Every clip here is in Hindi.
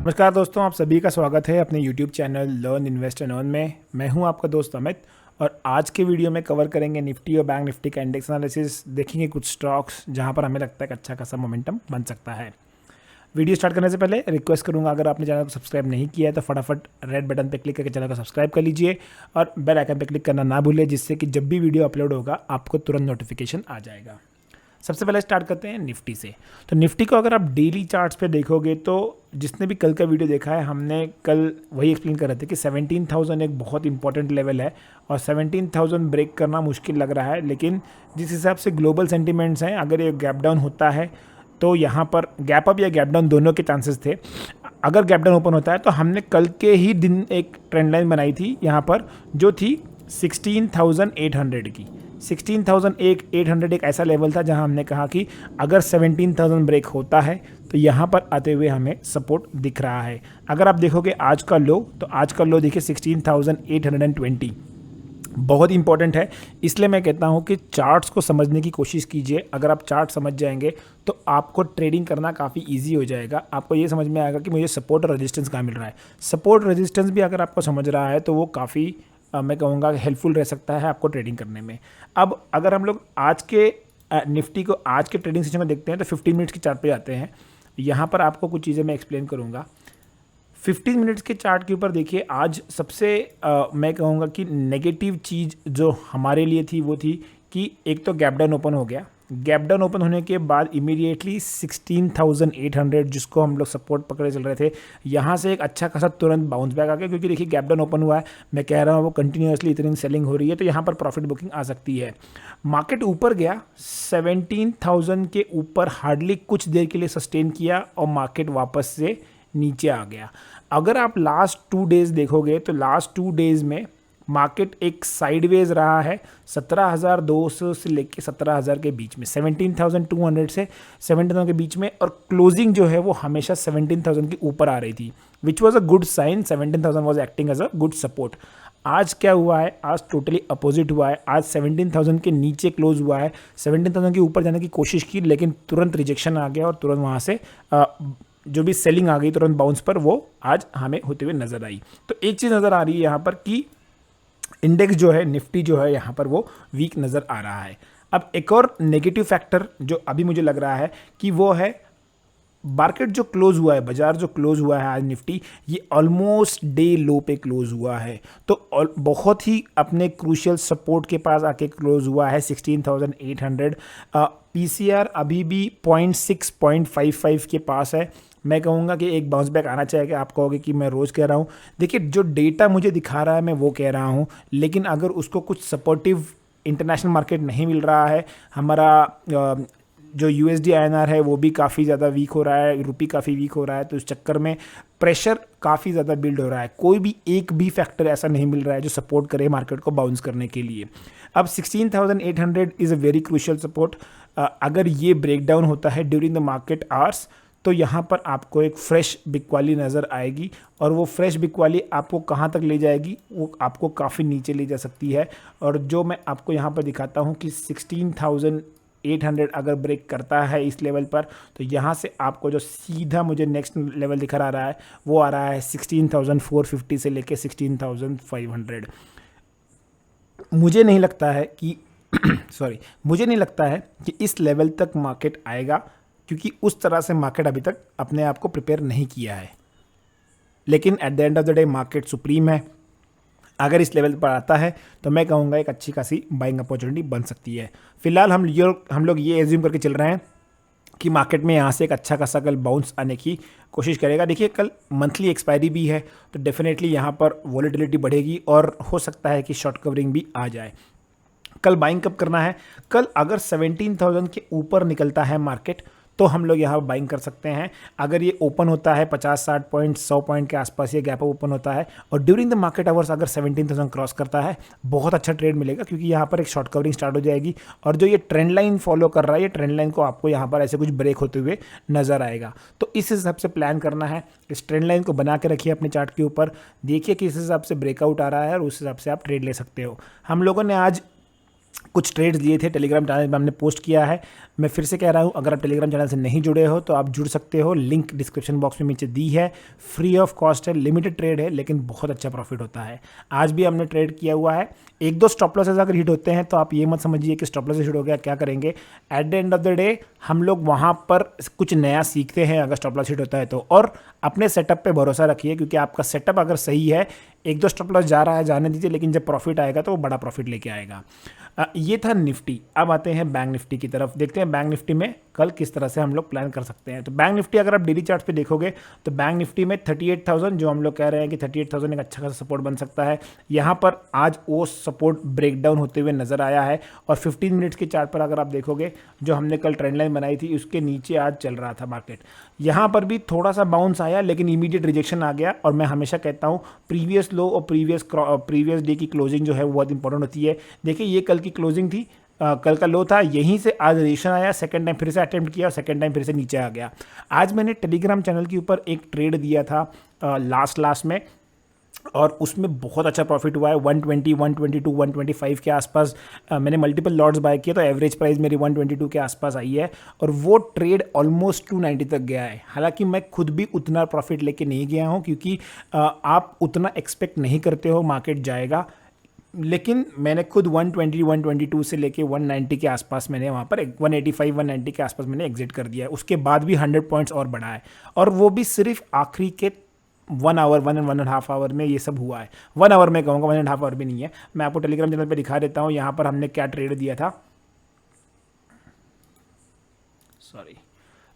नमस्कार दोस्तों, आप सभी का स्वागत है अपने YouTube channel learn invest and earn में। मैं हूं आपका दोस्त अमित और आज के वीडियो में कवर करेंगे निफ्टी और बैंक निफ्टी का इंडेक्स एनालिसिस। देखेंगे कुछ स्टॉक्स जहां पर हमें लगता है कि अच्छा खासा मोमेंटम बन सकता है। वीडियो स्टार्ट करने से पहले रिक्वेस्ट करूंगा, अगर आपने चैनल को सब्सक्राइब नहीं किया है तो फटाफट रेड बटन पर क्लिक करके चैनल को सब्सक्राइब कर लीजिए और बेल आइकन पर क्लिक करना ना भूलें, जिससे कि जब भी वीडियो अपलोड होगा आपको तुरंत नोटिफिकेशन आ जाएगा। सबसे पहले स्टार्ट करते हैं निफ्टी से। तो निफ्टी को अगर आप डेली चार्ट्स पे देखोगे तो जिसने भी कल का वीडियो देखा है, हमने कल वही एक्सप्लेन कर रहे थे कि 17,000 एक बहुत इंपॉर्टेंट लेवल है और 17,000 ब्रेक करना मुश्किल लग रहा है। लेकिन जिस हिसाब से ग्लोबल सेंटिमेंट्स हैं, अगर ये गैप डाउन होता है तो यहाँ पर गैप अप या गैप डाउन दोनों के चांसेस थे। अगर गैप डाउन ओपन होता है तो हमने कल के ही दिन एक ट्रेंड लाइन बनाई थी यहाँ पर, जो थी 16,800 की। 16,800 एक ऐसा लेवल था जहां हमने कहा कि अगर 17,000 ब्रेक होता है तो यहां पर आते हुए हमें सपोर्ट दिख रहा है। अगर आप देखोगे आज का लो, तो आज का लो देखिए 16,820, बहुत इंपॉर्टेंट है। इसलिए मैं कहता हूं कि चार्ट्स को समझने की कोशिश कीजिए। अगर आप चार्ट समझ जाएंगे तो आपको ट्रेडिंग करना काफ़ी ईजी हो जाएगा। आपको ये समझ में आएगा कि मुझे सपोर्ट और रेजिस्टेंस कहाँ मिल रहा है। सपोर्ट रेजिस्टेंस भी अगर आपको समझ रहा है तो वो काफ़ी मैं कहूँगा हेल्पफुल रह सकता है आपको ट्रेडिंग करने में। अब अगर हम लोग आज के निफ्टी को आज के ट्रेडिंग सेशन में देखते हैं तो 15 मिनट्स की चार्ट पे जाते हैं। यहाँ पर आपको कुछ चीज़ें मैं एक्सप्लेन करूँगा। 15 मिनट्स के चार्ट के ऊपर देखिए, आज सबसे मैं कहूँगा कि नेगेटिव चीज़ जो हमारे लिए थी वो थी कि एक तो गैप डाउन ओपन हो गया। गैप डाउन ओपन होने के बाद इमीडिएटली 16,800 जिसको हम लोग सपोर्ट पकड़े चल रहे थे, यहाँ से एक अच्छा खासा तुरंत बाउंस बैक आ गया। क्योंकि देखिए गैप डाउन ओपन हुआ है, मैं कह रहा हूँ वो कंटिन्यूसली इतनी सेलिंग हो रही है, तो यहाँ पर प्रॉफिट बुकिंग आ सकती है। मार्केट ऊपर गया, 17,000 के ऊपर हार्डली कुछ देर के लिए सस्टेन किया और मार्केट वापस से नीचे आ गया। अगर आप लास्ट 2 डेज देखोगे तो लास्ट 2 डेज में मार्केट एक साइडवेज रहा है 17,200 से लेके 17,000 के बीच में, 17,200 से 17,000 के बीच में, और क्लोजिंग जो है वो हमेशा 17,000 के ऊपर आ रही थी, which was a good sign. 17,000 was acting as a good support. आज क्या हुआ है? आज टोटली अपोजिट हुआ है। आज 17,000 के नीचे क्लोज हुआ है, 17,000 के ऊपर जाने की कोशिश की लेकिन तुरंत रिजेक्शन आ गया और तुरंत वहाँ से जो भी सेलिंग आ गई तुरंत बाउंस पर, वो आज हमें होते हुए नजर आई। तो एक चीज़ नज़र आ रही है यहाँ पर कि इंडेक्स जो है, निफ्टी जो है, यहाँ पर वो वीक नज़र आ रहा है। अब एक और नेगेटिव फैक्टर जो अभी मुझे लग रहा है कि वो है मार्केट जो क्लोज हुआ है, बाजार जो क्लोज हुआ है आज निफ्टी, ये ऑलमोस्ट डे लो पे क्लोज हुआ है। तो बहुत ही अपने क्रूशियल सपोर्ट के पास आके क्लोज हुआ है 16,800। पीसीआर अभी भी 0.6 0.55 के पास है। मैं कहूँगा कि एक बाउंस बैक आना चाहिए। आप कहोगे कि मैं रोज़ कह रहा हूँ, देखिए जो डेटा मुझे दिखा रहा है मैं वो कह रहा हूँ, लेकिन अगर उसको कुछ सपोर्टिव इंटरनेशनल मार्केट नहीं मिल रहा है, हमारा जो यूएसडी आईएनआर है वो भी काफ़ी ज़्यादा वीक हो रहा है, रुपी काफ़ी वीक हो रहा है, तो इस चक्कर में प्रेशर काफ़ी ज़्यादा बिल्ड हो रहा है। कोई भी एक भी फैक्टर ऐसा नहीं मिल रहा है जो सपोर्ट करे मार्केट को बाउंस करने के लिए। अब 16,800 is a very crucial support. अगर ये ब्रेक डाउन होता है ड्यूरिंग द मार्केट आवर्स तो यहाँ पर आपको एक फ्रेश बिकवाली नज़र आएगी, और वो फ्रेश बिकवाली आपको कहाँ तक ले जाएगी? वो आपको काफ़ी नीचे ले जा सकती है। और जो मैं आपको यहाँ पर दिखाता हूँ कि 16,800 अगर ब्रेक करता है इस लेवल पर, तो यहाँ से आपको जो सीधा मुझे नेक्स्ट लेवल दिखा रहा है वो आ रहा है 16,450 से लेके 16,500। मुझे नहीं लगता है कि मुझे नहीं लगता है कि इस लेवल तक मार्केट आएगा, क्योंकि उस तरह से मार्केट अभी तक अपने आप को प्रिपेयर नहीं किया है। लेकिन at the end of the day market supreme है। अगर इस लेवल पर आता है तो मैं कहूँगा एक अच्छी खासी बाइंग अपॉर्चुनिटी बन सकती है। फिलहाल हम लोग ये एज्यूम करके चल रहे हैं कि मार्केट में यहाँ से एक अच्छा खासा कल बाउंस आने की कोशिश करेगा। देखिए कल मंथली एक्सपायरी भी है, तो डेफिनेटली यहाँ पर वॉलेटिलिटी बढ़ेगी और हो सकता है कि शॉर्ट कवरिंग भी आ जाए। कल बाइंग कब करना है? कल अगर 17,000 के ऊपर निकलता है मार्केट तो हम लोग यहाँ बाइंग कर सकते हैं। अगर ये ओपन होता है 50-60 पॉइंट 100 पॉइंट के आसपास ये गैप ओपन होता है और ड्यूरिंग द मार्केट आवर्स अगर 17,000 क्रॉस करता है, बहुत अच्छा ट्रेड मिलेगा, क्योंकि यहाँ पर एक शॉर्ट कवरिंग स्टार्ट हो जाएगी और जो ये ट्रेंड लाइन फॉलो कर रहा है, ये ट्रेंड लाइन को आपको यहाँ पर ऐसे कुछ ब्रेक होते हुए नजर आएगा। तो इस हिसाब से प्लान करना है। इस ट्रेंड लाइन को बना के रखिए अपने चार्ट के ऊपर, देखिए किस हिसाब से ब्रेकआउट आ रहा है और उस हिसाब से आप ट्रेड ले सकते हो। हम लोगों ने आज कुछ ट्रेड्स लिए थे, टेलीग्राम चैनल में हमने पोस्ट किया है। मैं फिर से कह रहा हूँ, अगर आप टेलीग्राम चैनल से नहीं जुड़े हो तो आप जुड़ सकते हो, लिंक डिस्क्रिप्शन बॉक्स में नीचे दी है। फ्री ऑफ कॉस्ट है, लिमिटेड ट्रेड है, लेकिन बहुत अच्छा प्रॉफिट होता है। आज भी हमने ट्रेड किया हुआ है। एक दो स्टॉप लॉसेस अगर हिट होते हैं तो आप ये मत समझिए कि स्टॉप लॉस हिट हो गया, क्या करेंगे। At the end of the day हम लोग वहाँ पर कुछ नया सीखते हैं अगर स्टॉप लॉस हिट होता है तो। और अपने सेटअप पे भरोसा रखिए, क्योंकि आपका सेटअप अगर सही है, एक दो स्टॉप लॉस जा रहा है जाने दीजिए, लेकिन जब प्रॉफिट आएगा तो वो बड़ा प्रॉफिट लेके आएगा। ये था निफ्टी। अब आते हैं बैंक निफ्टी की तरफ, देखते हैं बैंक निफ्टी में कल किस तरह से हम लोग प्लान कर सकते हैं। तो बैंक निफ्टी अगर आप डेली चार्ट पे देखोगे तो बैंक निफ्टी में 38,000 जो हम लोग कह रहे हैं कि 38,000 एक अच्छा खासा सपोर्ट बन सकता है। यहाँ पर आज वो सपोर्ट ब्रेकडाउन होते हुए नजर आया है, और 15 मिनट्स के चार्ट पर अगर आप देखोगे, जो हमने कल ट्रेंड लाइन बनाई थी उसके नीचे आज चल रहा था मार्केट। यहाँ पर भी थोड़ा सा बाउंस आया, लेकिन इमीडिएट रिजेक्शन आ गया। और मैं हमेशा कहता हूँ प्रीवियस लो और प्रीवियस डे की क्लोजिंग जो है वो बहुत इंपॉर्टेंट होती है। देखिए ये कल की क्लोजिंग थी, कल का लो था, यहीं से आज रिजेक्शन आया, सेकंड टाइम फिर से अटेम्प्ट किया और सेकंड टाइम फिर से नीचे आ गया। आज मैंने टेलीग्राम चैनल के ऊपर एक ट्रेड दिया था लास्ट में, और उसमें बहुत अच्छा प्रॉफिट हुआ है। 120, 122, 125 के आसपास मैंने मल्टीपल लॉट्स बाय किए, तो एवरेज प्राइस मेरी 122 के आसपास आई है, और वो ट्रेड ऑलमोस्ट 290 तक गया है। हालांकि मैं खुद भी उतना प्रॉफिट लेके नहीं गया हूं, क्योंकि आप उतना एक्सपेक्ट नहीं करते हो मार्केट जाएगा, लेकिन मैंने खुद 120, 122 से लेके 190 के आसपास मैंने वहाँ पर 185, 190 के आसपास मैंने एग्जिट कर दिया है। उसके बाद भी 100 पॉइंट्स और बढ़ा है, और वो भी सिर्फ आखिरी के 1 आवर, 1.5 आवर में ये सब हुआ है। 1 आवर में कहूँगा, 1.5 आवर भी नहीं है। मैं आपको टेलीग्राम चैनल पे दिखा देता हूँ यहाँ पर हमने क्या ट्रेड दिया था। सॉरी,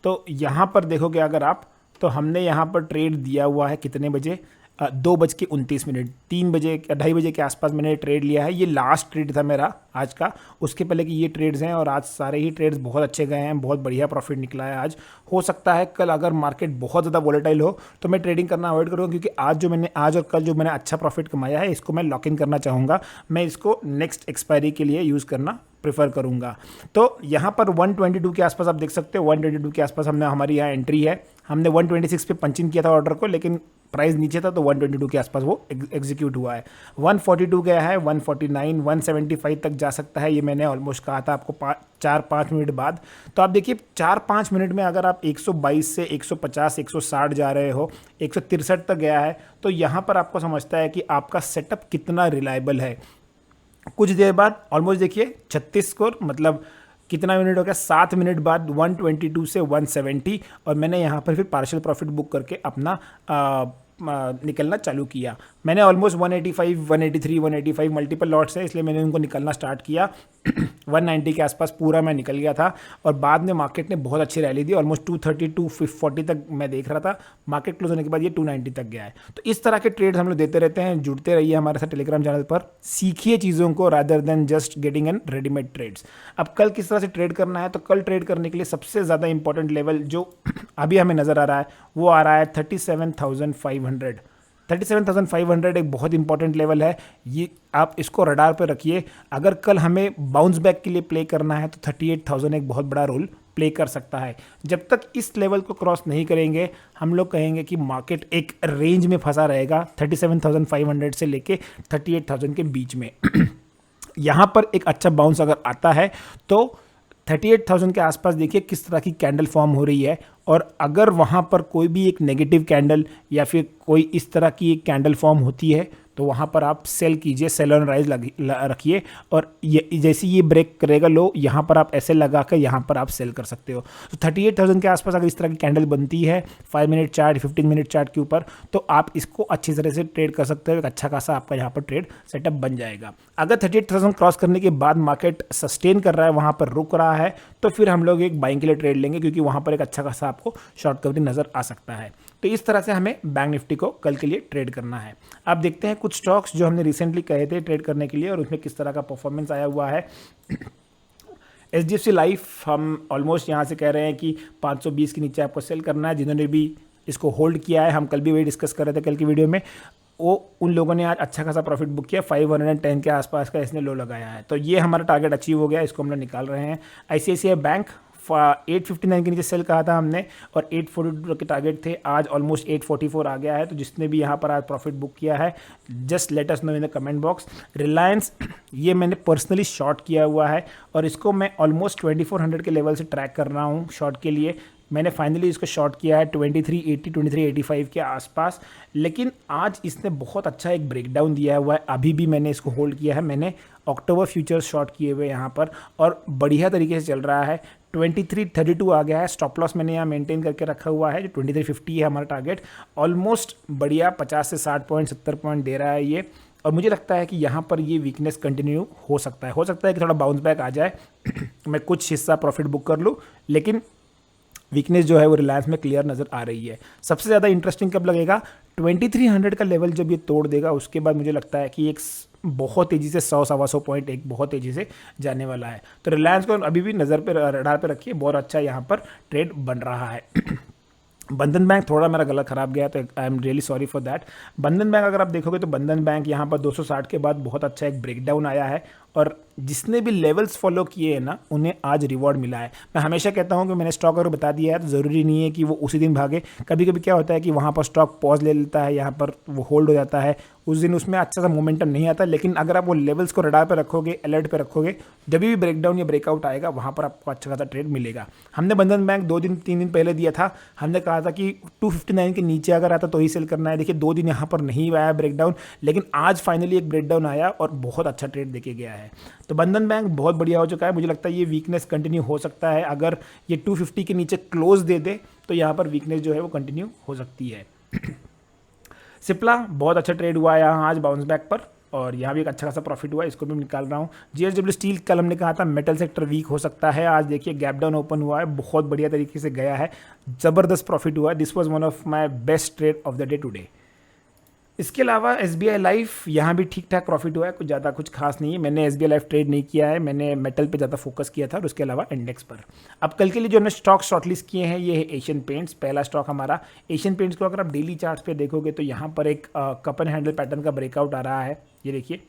तो यहाँ पर देखोगे अगर आप, तो हमने यहाँ पर ट्रेड दिया हुआ है कितने बजे, 2:29, 3 बजे 2:30 बजे के आसपास मैंने ट्रेड लिया है। ये लास्ट ट्रेड था मेरा आज का, उसके पहले की ये ट्रेड्स हैं, और आज सारे ही ट्रेड्स बहुत अच्छे गए हैं, बहुत बढ़िया प्रॉफिट निकला है आज। हो सकता है कल अगर मार्केट बहुत ज़्यादा वोलेटाइल हो तो मैं ट्रेडिंग करना अवॉइड करूँगा, क्योंकि आज और कल जो मैंने अच्छा प्रॉफिट कमाया है इसको मैं लॉक इन करना चाहूँगा। मैं इसको नेक्स्ट एक्सपायरी के लिए यूज़ करना प्रेफर करूँगा। तो यहाँ पर 122 के आसपास आप देख सकते हो, 122 के आसपास हमारी यहाँ एंट्री है। हमने 126 पे पंच इन किया था ऑर्डर को, लेकिन प्राइस नीचे था तो 122 के आसपास वो एग्जीक्यूट हुआ है। 142 गया है, 149, 175 तक जा सकता है, ये मैंने ऑलमोस्ट कहा था आपको 4-5 मिनट बाद। तो आप देखिए 4-5 मिनट में अगर आप 122 से 150, 160 जा रहे हो, 163 तक गया है, तो यहाँ पर आपको समझता है कि आपका सेटअप कितना रिलायबल है। कुछ देर बाद ऑलमोस्ट देखिए 36 स्कोर, मतलब कितना मिनट हो गया, 7 मिनट बाद 122 से 170, और मैंने यहाँ पर फिर पार्शियल प्रॉफिट बुक करके अपना निकलना चालू किया। मैंने ऑलमोस्ट 185, 183, 185 मल्टीपल लॉट्स है, इसलिए मैंने उनको निकलना स्टार्ट किया। 190 के आसपास पूरा मैं निकल गया था, और बाद में मार्केट ने बहुत अच्छी रैली दी, ऑलमोस्ट 230, 240 तक मैं देख रहा था। मार्केट क्लोज होने के बाद ये 290 तक गया है। तो इस तरह के ट्रेड्स हम लोग देते रहते हैं। जुड़ते रहिए हमारे साथ टेलीग्राम चैनल पर, सीखिए चीज़ों को rather than just getting an readymade trades. अब कल किस तरह से ट्रेड करना है, तो कल ट्रेड करने के लिए सबसे ज़्यादा इंपॉर्टेंट लेवल जो अभी हमें नज़र आ रहा है वो आ रहा है 37,500। 37,500 एक बहुत इंपॉर्टेंट लेवल है, ये आप इसको रडार पे रखिए। अगर कल हमें बाउंस बैक के लिए प्ले करना है तो 38,000 एक बहुत बड़ा रोल प्ले कर सकता है। जब तक इस लेवल को क्रॉस नहीं करेंगे, हम लोग कहेंगे कि मार्केट एक रेंज में फंसा रहेगा 37,500 से लेके 38,000 के बीच में। यहाँ पर एक अच्छा बाउंस अगर आता है तो 38,000 के आसपास देखिए किस तरह की कैंडल फॉर्म हो रही है, और अगर वहाँ पर कोई भी एक नेगेटिव कैंडल या फिर कोई इस तरह की एक कैंडल फॉर्म होती है तो वहाँ पर आप सेल कीजिए, सेल ऑन राइज रखिए, और ये जैसे ये ब्रेक करेगा लो, यहाँ पर आप ऐसे लगा कर यहाँ पर आप सेल कर सकते हो। तो 38,000 के आसपास अगर इस तरह की कैंडल बनती है 5 मिनट चार्ट, 15 मिनट चार्ट के ऊपर, तो आप इसको अच्छी तरह से ट्रेड कर सकते हो। एक अच्छा खासा आपका यहाँ पर ट्रेड सेटअप बन जाएगा। अगर 38,000 क्रॉस करने के बाद मार्केट सस्टेन कर रहा है, वहाँ पर रुक रहा है, तो फिर हम लोग एक बाइंग के लिए ट्रेड लेंगे, क्योंकि वहाँ पर एक अच्छा खासा आपको शॉर्ट कवरिंग नज़र आ सकता है। तो इस तरह से हमें बैंक निफ्टी को कल के लिए ट्रेड करना है। अब देखते हैं कुछ स्टॉक्स जो हमने रिसेंटली कहे थे ट्रेड करने के लिए, और उसमें किस तरह का परफॉर्मेंस आया हुआ है। HDFC लाइफ हम ऑलमोस्ट यहाँ से कह रहे हैं कि 520 के नीचे आपको सेल करना है। जिन्होंने भी इसको होल्ड किया है, हम कल भी वही डिस्कस कर रहे थे कल की वीडियो में, वो उन लोगों ने आज अच्छा खासा प्रॉफिट बुक किया। 510 के आसपास का इसने लो लगाया है, तो ये हमारा टारगेट अचीव हो गया, इसको हम लोग निकाल रहे हैं। ICICI बैंक 859 के नीचे सेल कहा था हमने और 842 के टारगेट थे, आज ऑलमोस्ट 844 आ गया है। तो जिसने भी यहाँ पर आज प्रॉफिट बुक किया है, just let us know in the comment box. Reliance ये मैंने पर्सनली शॉर्ट किया हुआ है और इसको मैं ऑलमोस्ट 2400 के लेवल से ट्रैक कर रहा हूँ शॉर्ट के लिए। मैंने फाइनली इसको शॉर्ट किया है 2380 2385 के आसपास, लेकिन आज इसने बहुत अच्छा एक ब्रेकडाउन दिया हुआ है। अभी भी मैंने इसको होल्ड किया है, मैंने अक्टूबर फ्यूचर्स शॉर्ट किए हुए यहाँ पर और बढ़िया तरीके से चल रहा है। 2332 आ गया है, स्टॉप लॉस मैंने यहाँ मेंटेन करके रखा हुआ है, जो 2350 है हमारा टारगेट। ऑलमोस्ट बढ़िया 50 से 60 पॉइंट 70 पॉइंट दे रहा है ये, और मुझे लगता है कि यहाँ पर ये वीकनेस कंटिन्यू हो सकता है कि थोड़ा बाउंस बैक आ जाए मैं कुछ हिस्सा प्रॉफिट बुक कर लूँ, लेकिन वीकनेस जो है वो रिलायंस में क्लियर नज़र आ रही है। सबसे ज़्यादा इंटरेस्टिंग कब लगेगा, 2300 का लेवल जब ये तोड़ देगा, उसके बाद मुझे लगता है कि एक बहुत तेज़ी से 100-125 पॉइंट एक बहुत तेज़ी से जाने वाला है। तो रिलायंस को अभी भी नज़र पे रडार पे रखिए, बहुत अच्छा यहाँ पर ट्रेड बन रहा है। बंधन बैंक थोड़ा मेरा गला खराब गया, तो I am really sorry for that. बंधन बैंक अगर आप देखोगे तो बंधन बैंक यहाँ पर 260 के बाद बहुत अच्छा एक ब्रेकडाउन आया है और जिसने भी लेवल्स फॉलो किए हैं ना, उन्हें आज रिवॉर्ड मिला है। मैं हमेशा कहता हूँ कि मैंने स्टॉक अगर बता दिया है तो ज़रूरी नहीं है कि वो उसी दिन भागे। कभी कभी क्या होता है कि वहाँ पर स्टॉक पॉज ले लेता है, यहाँ पर वो होल्ड हो जाता है, उस दिन उसमें अच्छा सा मोमेंटम नहीं आता। लेकिन अगर आप वो लेवल्स को रडार पे रखोगे, अलर्ट पे रखोगे, जब भी ब्रेकडाउन या ब्रेकआउट आएगा वहाँ पर आपको अच्छा खासा ट्रेड मिलेगा। हमने बंधन बैंक 2-3 दिन पहले दिया था, हमने कहा था कि 259 के नीचे अगर आता तो ही सेल करना है। देखिए 2 दिन यहाँ पर नहीं आया ब्रेकडाउन, लेकिन आज फाइनली एक ब्रेकडाउन आया और बहुत अच्छा ट्रेड देके गया है। तो बंधन बैंक बहुत बढ़िया हो चुका है। मुझे लगता है ये वीकनेस कंटिन्यू हो सकता है, अगर ये 250 के नीचे क्लोज दे दे तो यहाँ पर वीकनेस जो है वो कंटिन्यू हो सकती है। सिप्ला बहुत अच्छा ट्रेड हुआ है यहाँ आज बाउंस बैक पर, और यहाँ भी एक अच्छा खासा प्रॉफिट हुआ है, इसको भी निकाल रहा हूँ। JSW स्टील कल हमने कहा था मेटल सेक्टर वीक हो सकता है, आज देखिए गैप डाउन ओपन हुआ है, बहुत बढ़िया तरीके से गया है, ज़बरदस्त प्रॉफिट हुआ है। This was one of my best trade off the day today. इसके अलावा SBI लाइफ यहाँ भी ठीक ठाक प्रॉफिट हुआ है, कुछ खास नहीं है। मैंने SBI लाइफ ट्रेड नहीं किया है, मैंने मेटल पे ज़्यादा फोकस किया था और उसके अलावा इंडेक्स पर। अब कल के लिए जो हमने स्टॉक शॉर्टलिस्ट किए हैं, ये है एशियन पेंट्स, पहला स्टॉक हमारा। एशियन पेंट्स को अगर आप डेली चार्ट्स पे देखोगे तो यहाँ पर एक कप एंड हैंडल पैटर्न का ब्रेकआउट आ रहा है। ये देखिए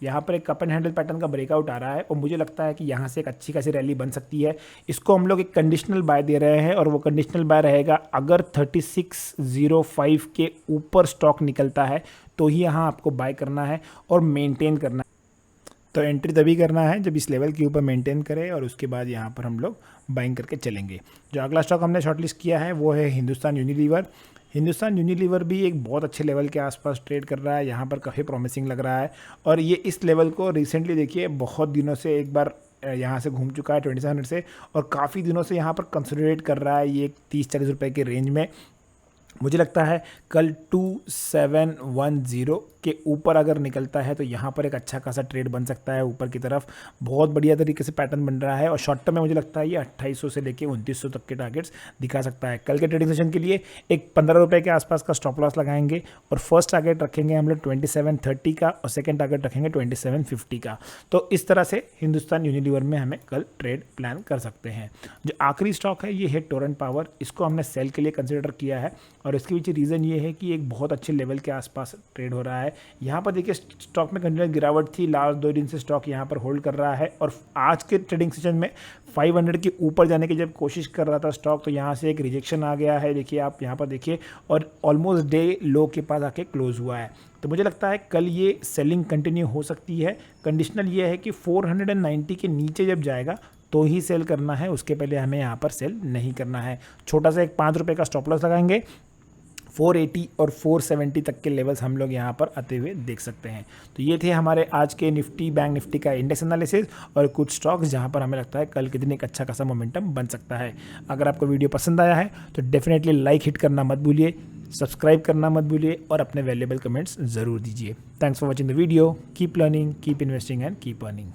यहाँ पर एक कप एंड हैंडल पैटर्न का ब्रेकआउट आ रहा है और मुझे लगता है कि यहाँ से एक अच्छी खासी रैली बन सकती है। इसको हम लोग एक कंडीशनल बाय दे रहे हैं और वो कंडीशनल बाय रहेगा अगर 3605 के ऊपर स्टॉक निकलता है तो ही यहाँ आपको बाय करना है और मेंटेन करना है। तो एंट्री तभी करना है जब इस लेवल के ऊपर मेंटेन करें और उसके बाद यहाँ पर हम लोग बाइंग करके चलेंगे। जो अगला स्टॉक हमने शॉर्टलिस्ट किया है वो है हिंदुस्तान यूनिलीवर। हिंदुस्तान यूनिलीवर भी एक बहुत अच्छे लेवल के आसपास ट्रेड कर रहा है, यहाँ पर काफ़ी प्रॉमिसिंग लग रहा है और ये इस लेवल को रिसेंटली देखिए बहुत दिनों से एक बार यहाँ से घूम चुका है 2700 से और काफ़ी दिनों से यहाँ पर कंसोलिडेट कर रहा है ये 30-40 रुपये के रेंज में। मुझे लगता है कल 2710 के ऊपर अगर निकलता है तो यहाँ पर एक अच्छा खासा ट्रेड बन सकता है ऊपर की तरफ। बहुत बढ़िया तरीके से पैटर्न बन रहा है और शॉर्ट टर्म में मुझे लगता है ये 2800 से लेके 2900 तक के टारगेट्स दिखा सकता है। कल के ट्रेडिंग सेशन के लिए एक 15 रुपये के आसपास का स्टॉप लॉस लगाएंगे और फर्स्ट टारगेट रखेंगे हम लोग 2730 का और सेकेंड टारगेट रखेंगे 2750 का। तो इस तरह से हिंदुस्तान यूनिलीवर में हमें कल ट्रेड प्लान कर सकते हैं। जो आखिरी स्टॉक है ये है टोरेंट पावर, इसको हमने सेल के लिए कंसिडर किया है और इसके पीछे रीज़न ये है कि एक बहुत अच्छे लेवल के आसपास ट्रेड हो रहा है। यहाँ पर देखिए स्टॉक में कंटिन्यूस गिरावट थी, लास्ट 2 दिन से स्टॉक यहाँ पर होल्ड कर रहा है और आज के ट्रेडिंग सेशन में 500 के ऊपर जाने की जब कोशिश कर रहा था स्टॉक तो यहाँ से एक रिजेक्शन आ गया है। देखिए आप यहाँ पर देखिए और ऑलमोस्ट डे लो के पास आके क्लोज हुआ है। तो मुझे लगता है कल ये सेलिंग कंटिन्यू हो सकती है। कंडीशनल ये है कि 490 के नीचे जब जाएगा तो ही सेल करना है, उसके पहले हमें यहाँ पर सेल नहीं करना है। छोटा सा एक 5 रुपये का स्टॉप लॉस लगाएंगे। 480 और 470 तक के लेवल्स हम लोग यहाँ पर आते हुए देख सकते हैं। तो ये थे हमारे आज के निफ्टी बैंक निफ्टी का इंडेक्स एनालिसिस और कुछ स्टॉक्स जहाँ पर हमें लगता है कल के दिन एक अच्छा खासा मोमेंटम बन सकता है। अगर आपको वीडियो पसंद आया है तो डेफिनेटली लाइक हिट करना मत भूलिए, सब्सक्राइब करना मत भूलिए और अपने वैल्यूएबल कमेंट्स ज़रूर दीजिए। Thanks for watching the video. Keep learning, keep investing and keep earning.